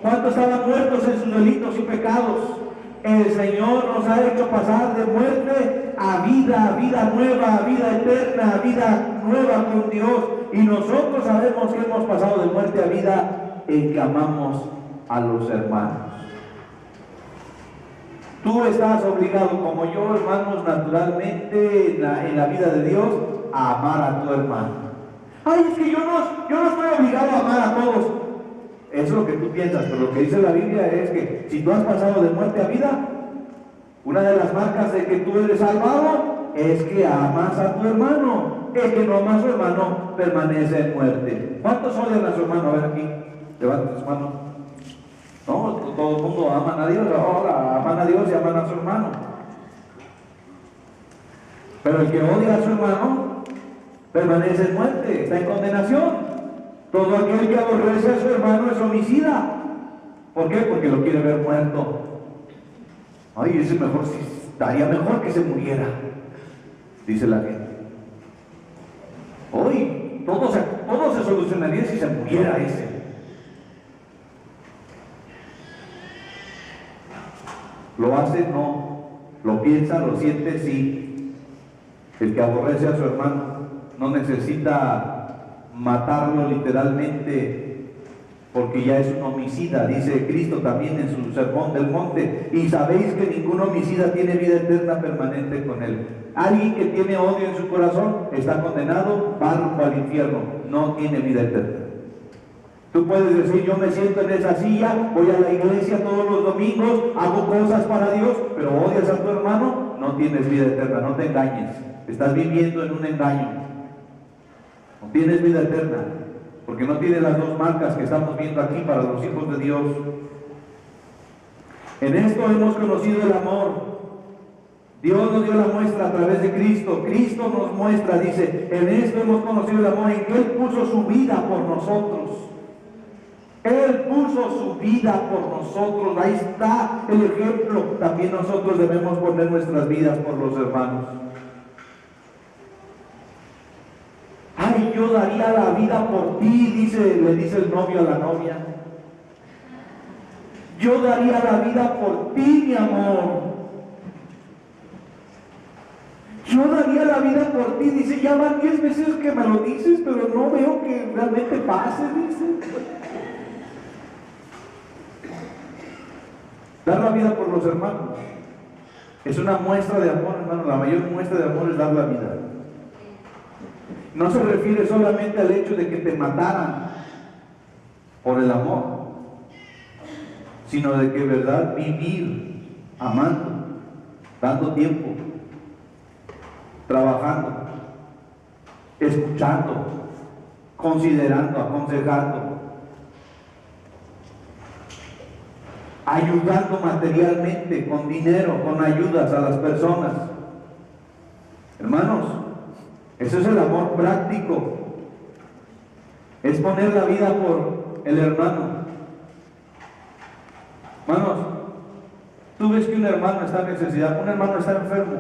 ¿Cuántos estaban muertos en sus delitos y pecados? El Señor nos ha hecho pasar de muerte a vida nueva, a vida eterna, a vida nueva con Dios. Y nosotros sabemos que hemos pasado de muerte a vida en que amamos a los hermanos. Tú estás obligado, como yo, hermanos, naturalmente en la vida de Dios, a amar a tu hermano. Ay, es que yo no estoy obligado a amar a todos. Eso es lo que tú piensas, pero lo que dice la Biblia es que si tú has pasado de muerte a vida, una de las marcas de que tú eres salvado es que amas a tu hermano. El que no ama a su hermano permanece en muerte. ¿Cuántos odian a su hermano? A ver aquí, levanta tus manos. No, todo el mundo aman a Dios, ahora aman a Dios y aman a su hermano. Pero el que odia a su hermano permanece en muerte, está en condenación. Todo aquel que aborrece a su hermano es homicida. ¿Por qué? Porque lo quiere ver muerto. Ay, ese mejor, daría mejor que se muriera, dice la gente. Hoy todo se solucionaría si se muriera ese. ¿Lo hace? No. ¿Lo piensa? ¿Lo siente? Sí. El que aborrece a su hermano no necesita matarlo literalmente, porque ya es un homicida. Dice Cristo también en su sermón del monte: y sabéis que ningún homicida tiene vida eterna permanente con él. Alguien que tiene odio en su corazón está condenado, va rumbo al infierno, no tiene vida eterna. Tú puedes decir: yo me siento en esa silla, voy a la iglesia todos los domingos, hago cosas para Dios, pero odias a tu hermano, no tienes vida eterna. No te engañes, estás viviendo en un engaño. No tienes vida eterna, porque no tienes las dos marcas que estamos viendo aquí para los hijos de Dios. En esto hemos conocido el amor. Dios nos dio la muestra a través de Cristo. Cristo nos muestra, dice: en esto hemos conocido el amor, en que Él puso su vida por nosotros. Él puso su vida por nosotros. Ahí está el ejemplo. También nosotros debemos poner nuestras vidas por los hermanos. Ay, yo daría la vida por ti, le dice el novio a la novia. Yo daría la vida por ti, mi amor. Yo daría la vida por ti. Dice: ya van 10 veces que me lo dices, pero no veo que realmente pase, dice. Dar la vida por los hermanos es una muestra de amor, hermano. La mayor muestra de amor es dar la vida. No se refiere solamente al hecho de que te mataran por el amor, sino de que, verdad, vivir amando, dando tiempo, trabajando, escuchando, considerando, aconsejando, ayudando materialmente, con dinero, con ayudas a las personas. Hermanos, eso es el amor práctico. Es poner la vida por el hermano. Hermanos, tú ves que un hermano está en necesidad, un hermano está enfermo.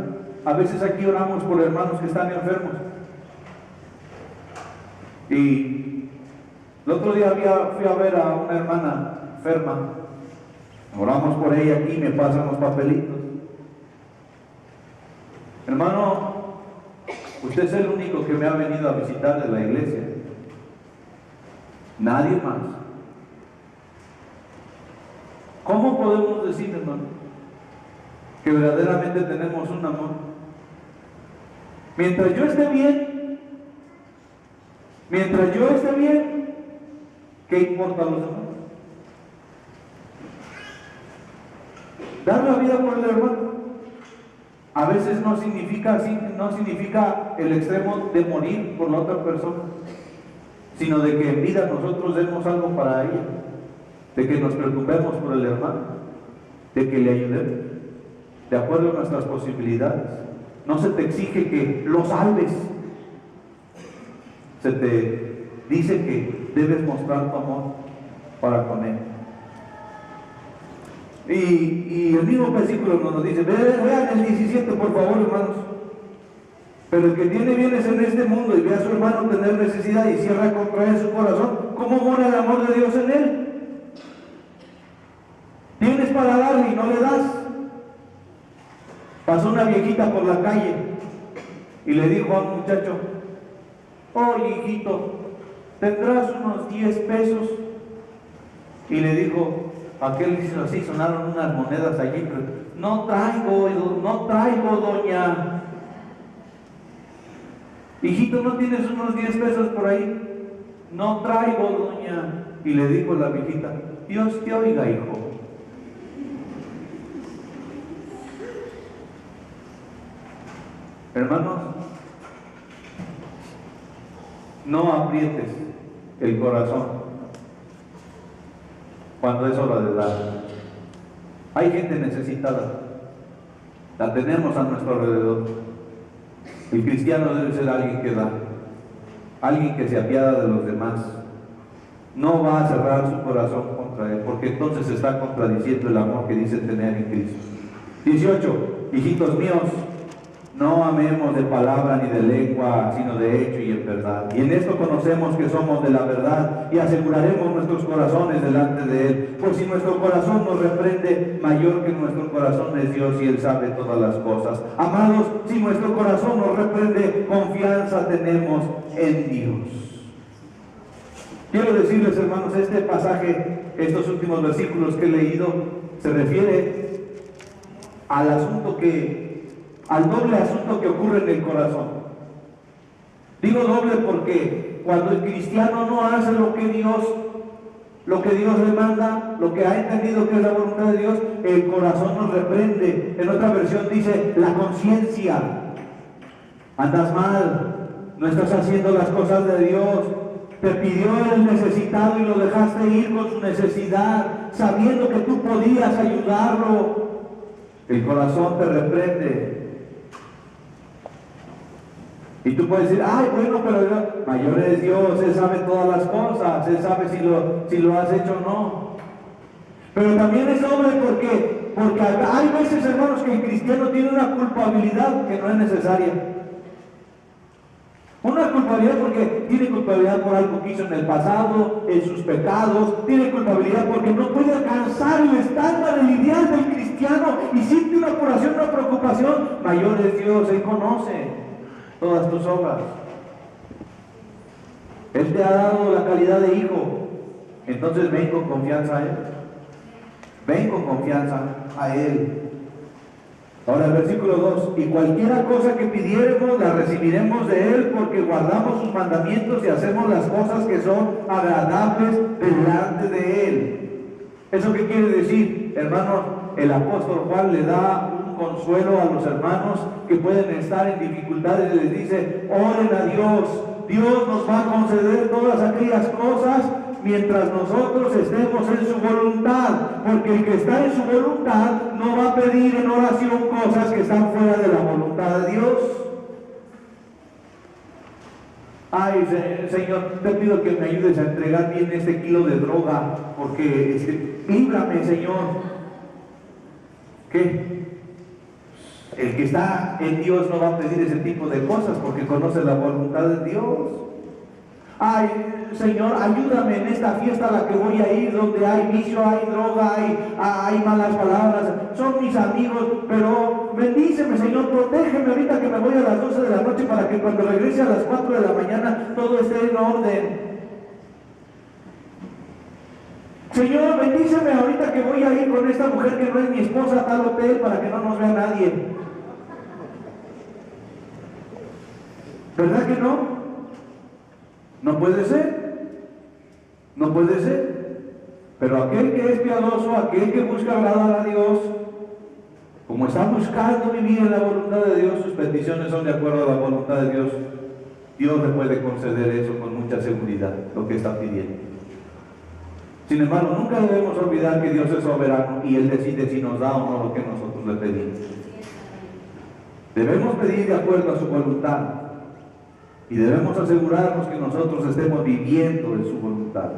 A veces aquí oramos por hermanos que están enfermos. Y el otro día fui a ver a una hermana enferma. Oramos por ella aquí, me pasan los papelitos. Hermano, usted es el único que me ha venido a visitar de la iglesia. Nadie más. ¿Cómo podemos decir, hermano, que verdaderamente tenemos un amor? Mientras yo esté bien, ¿qué importa a los demás? Dar la vida por el hermano a veces no significa el extremo de morir por la otra persona, sino de que en vida nosotros demos algo para ella, de que nos preocupemos por el hermano, de que le ayudemos de acuerdo a nuestras posibilidades. No se te exige que lo salves, se te dice que debes mostrar tu amor para con él. Y el mismo versículo nos dice, vean el 17 por favor, hermanos: pero el que tiene bienes en este mundo y ve a su hermano tener necesidad y cierra contra él su corazón, ¿cómo mora el amor de Dios en él? Tienes para darle y no le das. Pasó una viejita por la calle y le dijo a un muchacho: oye, hijito, ¿tendrás unos 10 pesos? Y le dijo, aquel hizo así, sonaron unas monedas allí, pero no traigo, doña. Hijito, ¿no tienes unos 10 pesos por ahí? No traigo, doña. Y le dijo la viejita: Dios te oiga, hijo. Hermanos, no aprietes el corazón cuando es hora de dar. Hay gente necesitada, la tenemos a nuestro alrededor. El cristiano debe ser alguien que da, alguien que se apiada de los demás. No va a cerrar su corazón contra él, porque entonces está contradiciendo el amor que dice tener en Cristo. 18. Hijitos míos, no amemos de palabra ni de lengua, sino de hecho y en verdad. Y en esto conocemos que somos de la verdad y aseguraremos nuestros corazones delante de Él. Pues si nuestro corazón nos reprende, mayor que nuestro corazón es Dios y Él sabe todas las cosas. Amados, si nuestro corazón nos reprende, confianza tenemos en Dios. Quiero decirles, hermanos, este pasaje, estos últimos versículos que he leído, se refiere al doble asunto que ocurre en el corazón. Digo doble porque cuando el cristiano no hace lo que Dios le manda, lo que ha entendido que es la voluntad de Dios, el corazón nos reprende. En otra versión dice la conciencia: andas mal, no estás haciendo las cosas de Dios. Te pidió el necesitado y lo dejaste ir con su necesidad, sabiendo que tú podías ayudarlo. El corazón te reprende. Y tú puedes decir, ay, bueno, pero Dios, mayor es Dios, Él sabe todas las cosas, Él sabe si lo has hecho o no. Pero también es doble porque hay veces, hermanos, que el cristiano tiene una culpabilidad que no es necesaria. Una culpabilidad porque tiene culpabilidad por algo que hizo en el pasado, en sus pecados, tiene culpabilidad porque no puede alcanzar el estándar, el ideal del cristiano, y siente una apuración, una preocupación. Mayor es Dios, Él conoce todas tus obras. Él te ha dado la calidad de hijo, entonces ven con confianza a Él. Ven con confianza a Él. Ahora el versículo 2, y cualquiera cosa que pidiéremos la recibiremos de Él, porque guardamos sus mandamientos y hacemos las cosas que son agradables delante de Él. ¿Eso qué quiere decir? Hermanos, el apóstol Juan le da un consuelo a los hermanos que pueden estar en dificultades y les dice, oren a Dios, Dios nos va a conceder todas aquellas cosas mientras nosotros estemos en su voluntad, porque el que está en su voluntad no va a pedir en oración cosas que están fuera de la voluntad de Dios. Ay, Señor, te pido que me ayudes a entregar bien este kilo de droga, porque líbrame, Señor. ¿Qué? El que está en Dios no va a pedir ese tipo de cosas porque conoce la voluntad de Dios. Ay, Señor, ayúdame en esta fiesta a la que voy a ir, donde hay vicio, hay droga, hay malas palabras, son mis amigos, pero bendíceme, Señor, protégeme ahorita que me voy a las 12 de la noche para que cuando regrese a las 4 de la mañana todo esté en orden. Señor, bendíceme ahorita que voy a ir con esta mujer que no es mi esposa a tal hotel para que no nos vea nadie. ¿Verdad que no? No puede ser, no puede ser. Pero aquel que es piadoso, aquel que busca agradar a Dios, como está buscando vivir en la voluntad de Dios, sus peticiones son de acuerdo a la voluntad de Dios. Dios le puede conceder eso con mucha seguridad, lo que está pidiendo. Sin embargo, nunca debemos olvidar que Dios es soberano y Él decide si nos da o no lo que nosotros le pedimos. Debemos pedir de acuerdo a su voluntad. Y debemos asegurarnos que nosotros estemos viviendo en su voluntad.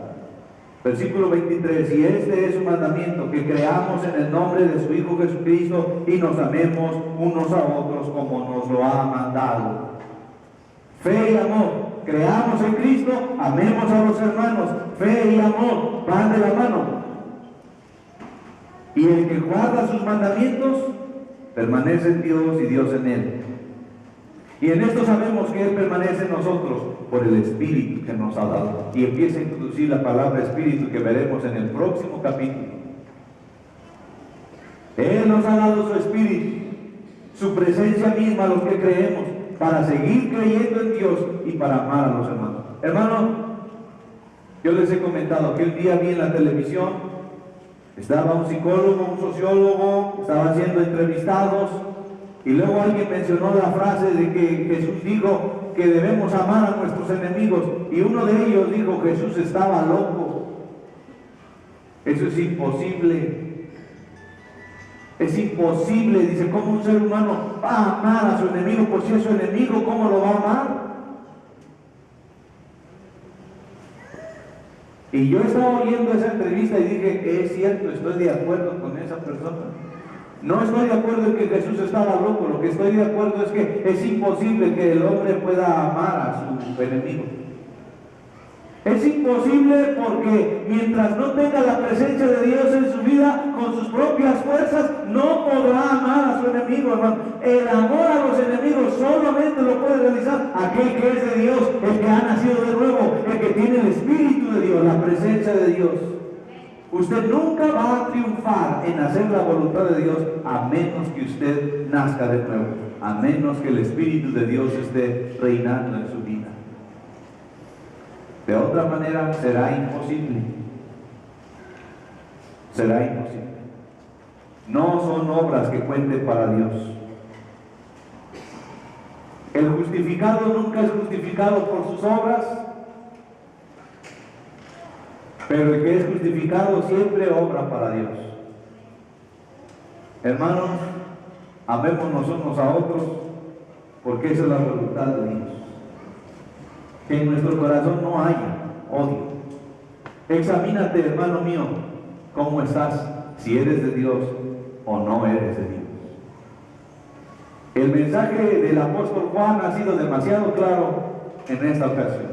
Versículo 23, y este es su mandamiento, que creamos en el nombre de su Hijo Jesucristo y nos amemos unos a otros como nos lo ha mandado. Fe y amor, creamos en Cristo, amemos a los hermanos. Fe y amor van de la mano. Y el que guarda sus mandamientos permanece en Dios y Dios en él. Y en esto sabemos que Él permanece en nosotros por el Espíritu que nos ha dado. Y empieza a introducir la palabra Espíritu que veremos en el próximo capítulo. Él nos ha dado su Espíritu, su presencia misma a los que creemos, para seguir creyendo en Dios y para amar a los hermanos. Hermanos, yo les he comentado que un día vi en la televisión, estaba un psicólogo, un sociólogo, estaban siendo entrevistados. Y luego alguien mencionó la frase de que Jesús dijo que debemos amar a nuestros enemigos. Y uno de ellos dijo, Jesús estaba loco. Eso es imposible. Es imposible, dice, ¿cómo un ser humano va a amar a su enemigo? Por si es su enemigo, ¿cómo lo va a amar? Y yo estaba oyendo esa entrevista y dije que es cierto, estoy de acuerdo con esa persona. No estoy de acuerdo en que Jesús estaba loco, lo que estoy de acuerdo es que es imposible que el hombre pueda amar a su enemigo. Es imposible porque mientras no tenga la presencia de Dios en su vida, con sus propias fuerzas, no podrá amar a su enemigo, hermano. El amor a los enemigos solamente lo puede realizar aquel que es de Dios, el que ha nacido de nuevo, el que tiene el Espíritu de Dios, la presencia de Dios. Usted nunca va a triunfar en hacer la voluntad de Dios a menos que usted nazca de nuevo, a menos que el Espíritu de Dios esté reinando en su vida. De otra manera será imposible. Será imposible. No son obras que cuenten para Dios. El justificado nunca es justificado por sus obras, pero el que es justificado siempre obra para Dios. Hermanos, amémonos unos a otros, porque esa es la voluntad de Dios. Que en nuestro corazón no haya odio. Examínate, hermano mío, cómo estás, si eres de Dios o no eres de Dios. El mensaje del apóstol Juan ha sido demasiado claro en esta ocasión.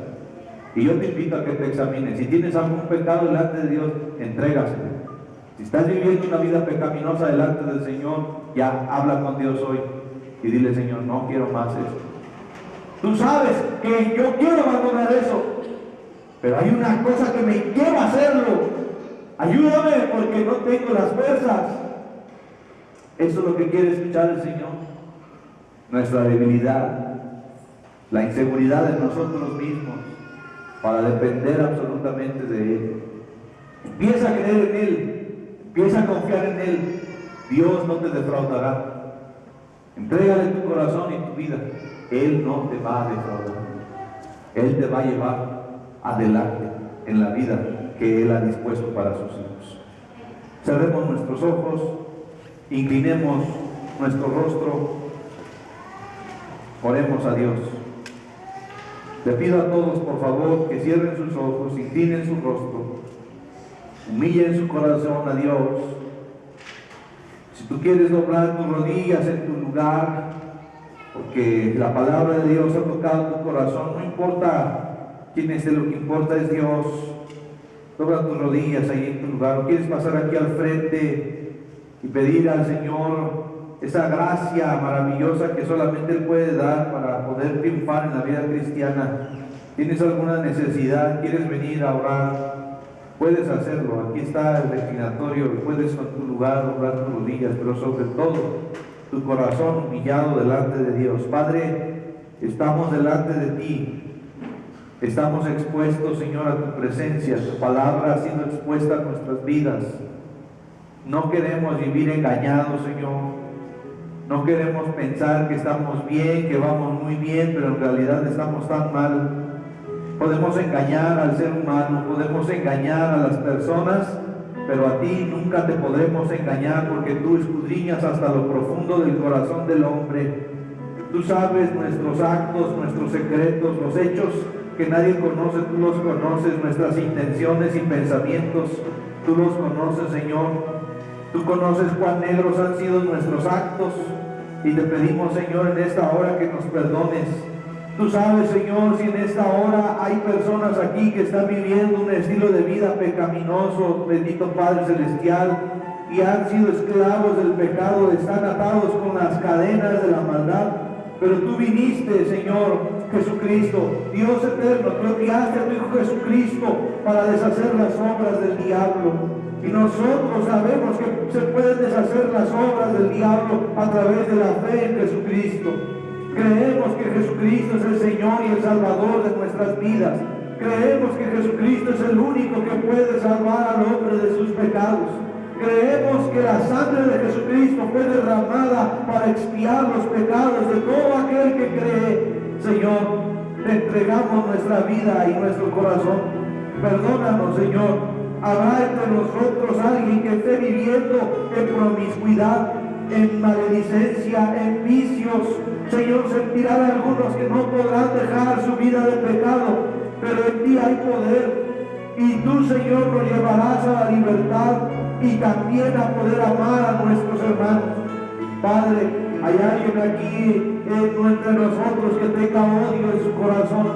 Y yo te invito a que te examines. Si tienes algún pecado delante de Dios, entrégaselo. Si estás viviendo una vida pecaminosa delante del Señor, ya habla con Dios hoy y dile: Señor, no quiero más esto. Tú sabes que yo quiero abandonar eso, pero hay una cosa que me lleva a hacerlo. Ayúdame porque no tengo las fuerzas. Eso es lo que quiere escuchar el Señor. Nuestra debilidad, la inseguridad de nosotros mismos, para depender absolutamente de Él. Empieza a creer en Él, empieza a confiar en Él. Dios no te defraudará. Entrégale tu corazón y tu vida. Él no te va a defraudar. Él te va a llevar adelante en la vida que Él ha dispuesto para sus hijos. Cerremos nuestros ojos, inclinemos nuestro rostro, oremos a Dios. Le pido a todos, por favor, que cierren sus ojos, inclinen su rostro, humillen su corazón a Dios. Si tú quieres doblar tus rodillas en tu lugar, porque la palabra de Dios ha tocado tu corazón, no importa quién es, lo que importa es Dios. Dobla tus rodillas ahí en tu lugar. ¿O quieres pasar aquí al frente y pedir al Señor esa gracia maravillosa que solamente Él puede dar para poder triunfar en la vida cristiana? ¿Tienes alguna necesidad? ¿Quieres venir a orar? Puedes hacerlo. Aquí está el reclinatorio. Puedes en tu lugar doblar tus rodillas, pero sobre todo tu corazón humillado delante de Dios. Padre, estamos delante de ti. Estamos expuestos, Señor, a tu presencia. Tu palabra ha sido expuesta a nuestras vidas. No queremos vivir engañados, Señor. No queremos pensar que estamos bien, que vamos muy bien, pero en realidad estamos tan mal. Podemos engañar al ser humano, podemos engañar a las personas, pero a ti nunca te podremos engañar, porque tú escudriñas hasta lo profundo del corazón del hombre. Tú sabes nuestros actos, nuestros secretos, los hechos que nadie conoce, tú los conoces, nuestras intenciones y pensamientos, tú los conoces, Señor. Tú conoces cuán negros han sido nuestros actos, y te pedimos, Señor, en esta hora que nos perdones. Tú sabes, Señor, si en esta hora hay personas aquí que están viviendo un estilo de vida pecaminoso, bendito Padre Celestial, y han sido esclavos del pecado, están atados con las cadenas de la maldad. Pero tú viniste, Señor Jesucristo, Dios eterno, tú enviaste a tu Hijo Jesucristo para deshacer las obras del diablo. Y nosotros sabemos que se pueden deshacer las obras del diablo a través de la fe en Jesucristo. Creemos que Jesucristo es el Señor y el Salvador de nuestras vidas. Creemos que Jesucristo es el único que puede salvar al hombre de sus pecados. Creemos que la sangre de Jesucristo fue derramada para expiar los pecados de todo aquel que cree. Señor, te entregamos nuestra vida y nuestro corazón. Perdónanos, Señor, Habrá entre nosotros alguien que esté viviendo en promiscuidad, en maledicencia, en vicios. Señor, sentirán algunos que no podrán dejar su vida de pecado, pero en ti hay poder. Y tú, Señor, nos llevarás a la libertad y también a poder amar a nuestros hermanos. Padre, hay alguien aquí entre nosotros que tenga odio en su corazón,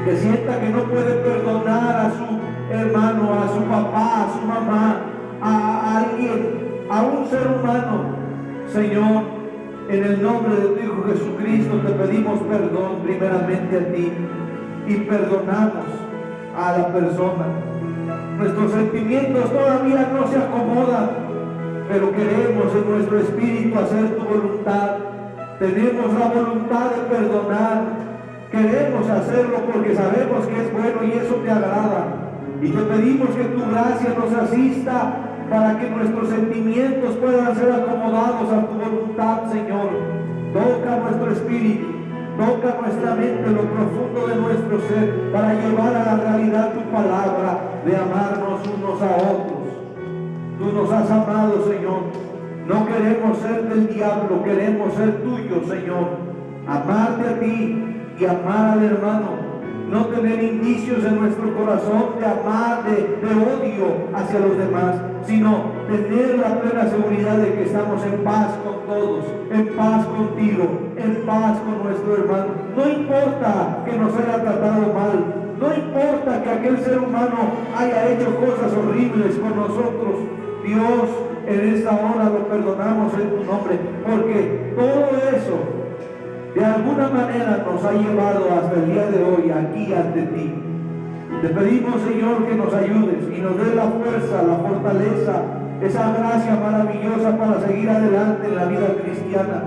que sienta que no puede perdonar a su hermano, a su papá, a su mamá, a alguien, a un ser humano. Señor, en el nombre de tu Hijo Jesucristo te pedimos perdón primeramente a ti y perdonamos a la persona. Nuestros sentimientos todavía no se acomodan, pero queremos en nuestro espíritu hacer tu voluntad. Tenemos la voluntad de perdonar. Queremos hacerlo porque sabemos que es bueno y eso te agrada. Y te pedimos que tu gracia nos asista para que nuestros sentimientos puedan ser acomodados a tu voluntad, Señor. Toca nuestro espíritu, toca nuestra mente, lo profundo de nuestro ser, para llevar a la realidad tu palabra de amarnos unos a otros. Tú nos has amado, Señor. No queremos ser del diablo, queremos ser tuyos, Señor. Amarte a ti y amar al hermano. No tener indicios en nuestro corazón de amar, de odio hacia los demás, sino tener la plena seguridad de que estamos en paz con todos, en paz contigo, en paz con nuestro hermano. No importa que nos haya tratado mal, no importa que aquel ser humano haya hecho cosas horribles con nosotros. Dios, en esta hora lo perdonamos en tu nombre, porque todo eso de alguna manera nos ha llevado hasta el día de hoy aquí ante ti. Te pedimos, Señor, que nos ayudes y nos des la fuerza, la fortaleza, esa gracia maravillosa para seguir adelante en la vida cristiana.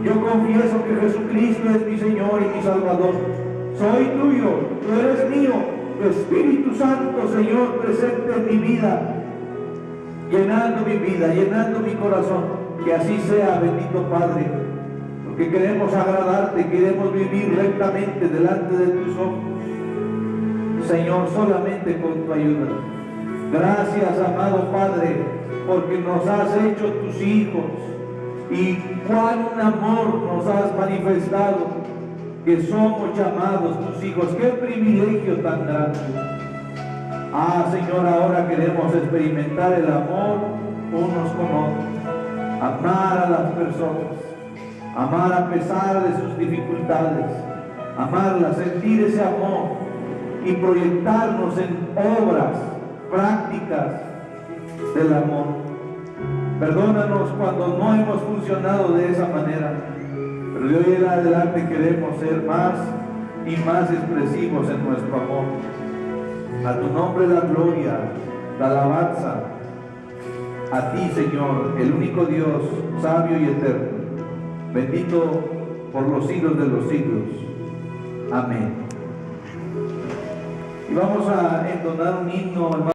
Yo confieso que Jesucristo es mi Señor y mi Salvador. Soy tuyo, tú eres mío. Tu Espíritu Santo, Señor, presente en mi vida, llenando mi vida, llenando mi corazón. Que así sea, bendito Padre. Que queremos agradarte, queremos vivir rectamente delante de tus ojos, Señor, solamente con tu ayuda. Gracias, amado Padre, porque nos has hecho tus hijos y cuán amor nos has manifestado, que somos llamados tus hijos. Qué privilegio tan grande. Señor, ahora queremos experimentar el amor unos con otros, amar a las personas, amar a pesar de sus dificultades, amarlas, sentir ese amor y proyectarnos en obras prácticas del amor. Perdónanos cuando no hemos funcionado de esa manera, pero de hoy en adelante queremos ser más y más expresivos en nuestro amor. A tu nombre la gloria, la alabanza, a ti, Señor, el único Dios, sabio y eterno, bendito por los siglos de los siglos. Amén. Y vamos a entonar un himno, hermano.